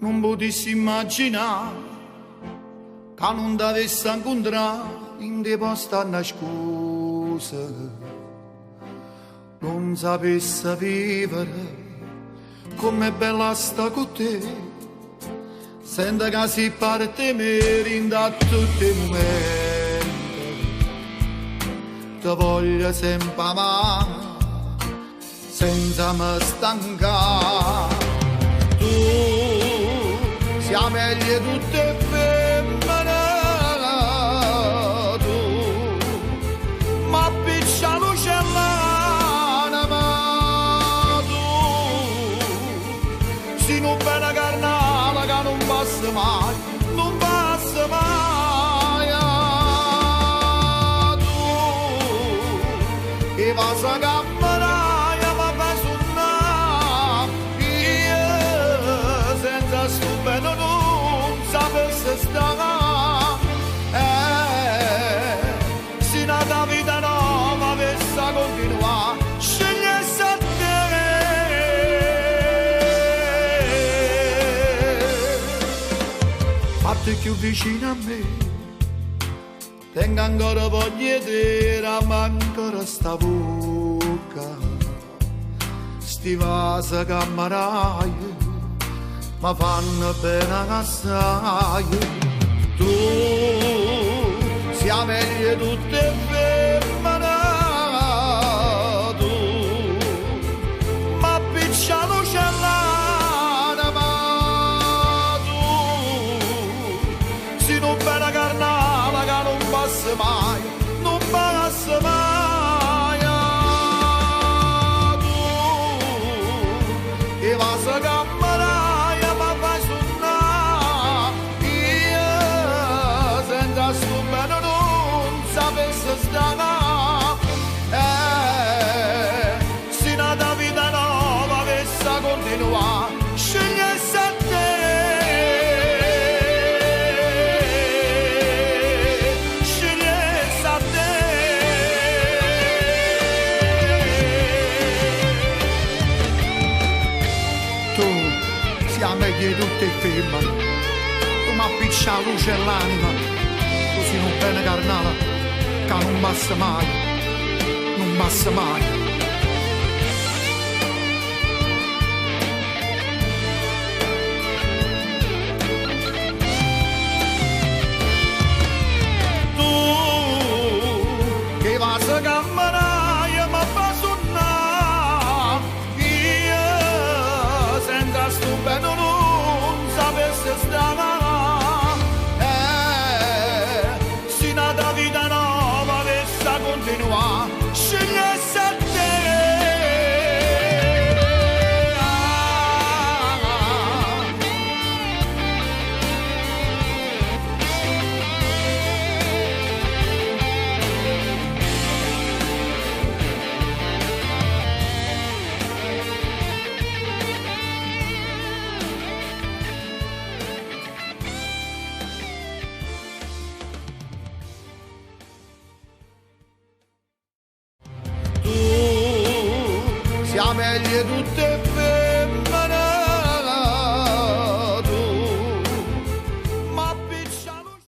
non potessi immaginare che non t'avessi incontrato in dei posti nascosti, non sapessi vivere come bella sta con te, sento che si parte me da tutti i momenti, ti voglio sempre amare senza me stancare. Tu sia meglio tutte femmine, tu ma piccia lucellana, ma tu si non bella carnale che non passa mai, non passa mai. Tu che va a camminare ma fa suonare, io senza stupendo non sapessi stare, se una vita nuova avesse continuare, scegliesse a te. Fatti più vicino a me, tengo ancora voglia di dire, ma ancora sta bocca, sti vasi che ammarai, ma fanno bene assai. Tu sia meglio tutte femmine, tu ma piccia lucellana, ma tu si non bella carnale che non passa mai, non passa mai. Tu che vas a camminare ma fai suonare, io senza stupendo non sapessi stare, se una vita nuova avesse continuare, scegliesse a te. Scegliesse a te. Tu sia meglio di tutte le femmine, tu mi appiccia la luce all'anima, così non bene carnale che non basta mai, non basta mai. Tu che vas a camminare ma fa suonare, io senza stupendo non sapessi stare, se una vita nuova avesse continuare, scegliesse a te. Tu sia meglio tutte femmine,